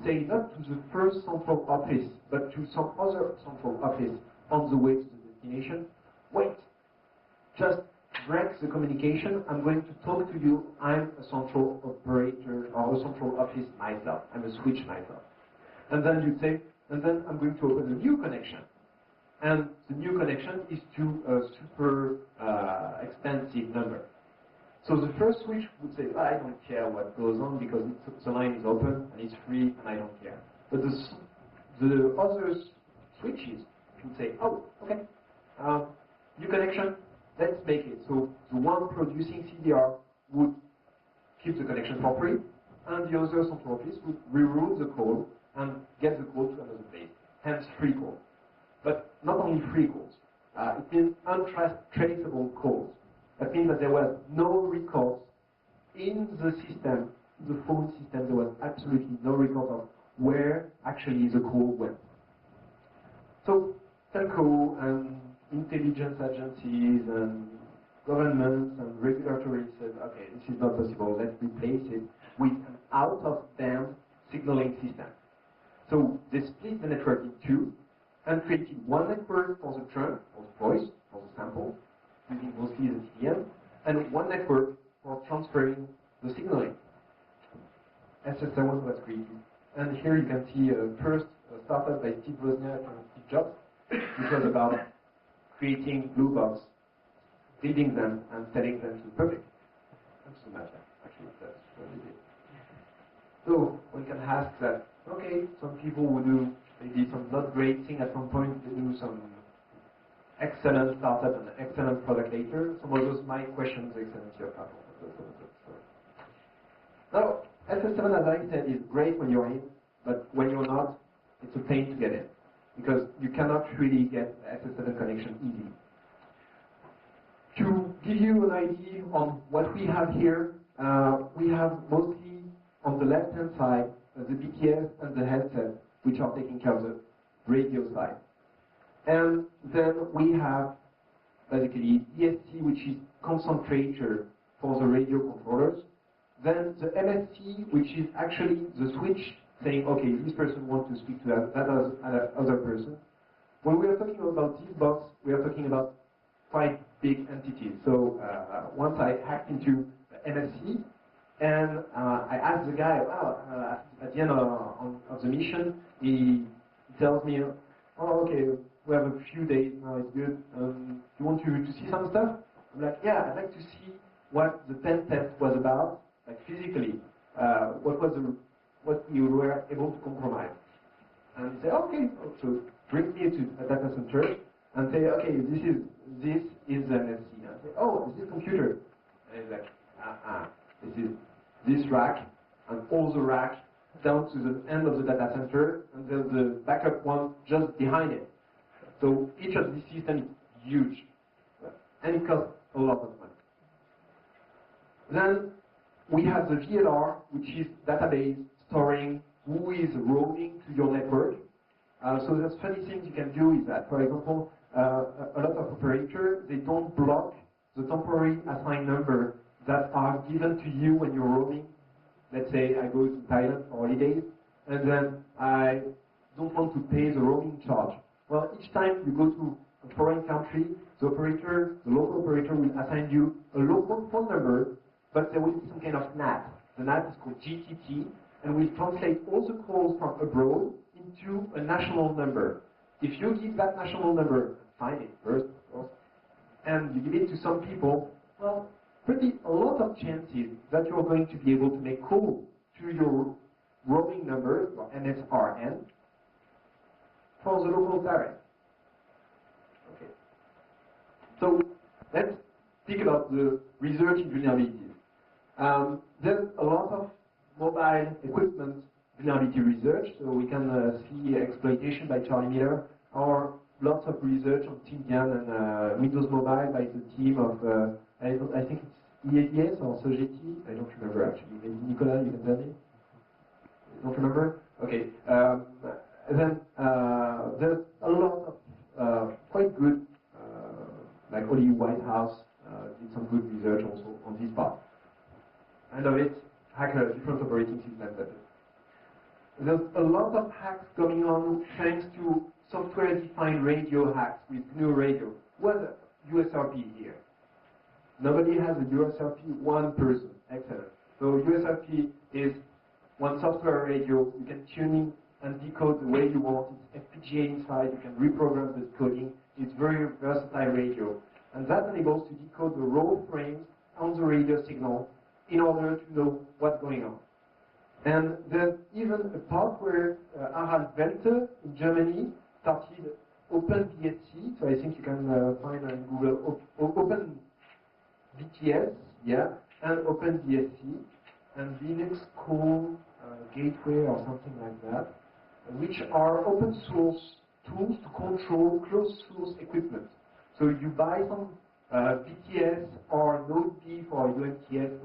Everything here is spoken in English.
say not to the first central office, but to some other central office on the way to the destination, wait, just break the communication, I'm going to talk to you, I'm a central operator or a central office myself, I'm a switch myself. And then you say, and then I'm going to open a new connection. And the new connection is to a super expensive number. So the first switch would say, I don't care what goes on because the line is open and it's free and I don't care. But the other switches can say, oh, okay, new connection, let's make it. So the one producing CDR would keep the connection for free, and the other central office would reroute the call and get the call to another base, hence free call. But not only free calls, it means untraceable calls. That means that there was no records in the system, the phone system, there was absolutely no record of where actually the call went. So telco and intelligence agencies and governments and regulatory said, okay, this is not possible, let's replace it with an out-of-band signaling system. So they split the network in two and created one network for the trunk, for the voice, for the sample, using mostly the TDM, and one network for transferring the signaling. SS7 was created. And here you can see first started by Steve Wozniak and Steve Jobs, which was about creating blue box, building them, and selling them to the public. That's the matter, actually, that's what it is. So one can ask that, okay, some people will do maybe some not great thing at some point, they do some excellent startup and excellent product later. Some of those might question the excellency of platform. Now, SS7, as I said, is great when you're in, but when you're not, it's a pain to get in, because you cannot really get SS7 connection easy. To give you an idea on what we have here, we have mostly on the left-hand side the BTS and the headset, which are taking care of the radio side. And then we have basically DSC, which is concentrator for the radio controllers. Then the MSC, which is actually the switch saying, okay, this person wants to speak to that other person. When we are talking about this box, we are talking about quite big entities. So once I hacked into the MSC, and I asked the guy, wow, at the end of the mission, he tells me, oh, okay, we have a few days now, it's good. You want to see some stuff? I'm like, yeah, I'd like to see what the pen test was about, like physically, what we were able to compromise. And he said, okay, so bring me to a data center and say, okay, this is the MSC. And I say, oh, is this computer? And he's like, this is this rack and all the rack down to the end of the data center, and there's the backup one just behind it. So each of these systems is huge, and it costs a lot of money. Then we have the VLR, which is database storing who is roaming to your network. So there's funny things you can do is that, for example, a lot of operators, they don't block the temporary assigned number that are given to you when you're roaming. Let's say I go to Thailand for holidays, and then I don't want to pay the roaming charge. Well, each time you go to a foreign country, the local operator will assign you a local phone number, but there will be some kind of NAT. The NAT is called GTT, and will translate all the calls from abroad into a national number. If you give that national number, find it first, of course, and you give it to some people, well, a lot of chances that you're going to be able to make calls to your roaming number, or MSRN, for the local tariff. Okay. So let's speak about the research in vulnerabilities. There's a lot of mobile equipment vulnerability research, so we can see exploitation by Charlie Miller, or lots of research on Symbian and Windows Mobile by the team of, I think it's EADS or Sogeti, I don't remember actually. Maybe Nicolas, you can tell me? You don't remember? Okay. Then there's a lot of quite good, like Oli Whitehouse did some good research also on this part. End of it, hack a different operating system better. There's a lot of hacks going on thanks to software-defined radio hacks with GNU Radio. What's USRP here? Nobody has a USRP, one person. Excellent. So USRP is one software radio. You can tune in and decode the way you want. It's FPGA inside. You can reprogram the decoding. It's very versatile radio. And that enables to decode the raw frames on the radio signal in order to know what's going on. And there's even a part where Harald Welte in Germany started OpenBSC, so I think you can find on Google OpenBTS, yeah, and OpenBSC, and Linux Call Gateway or something like that, which are open source tools to control closed source equipment. So you buy some BTS or Node B for UMTS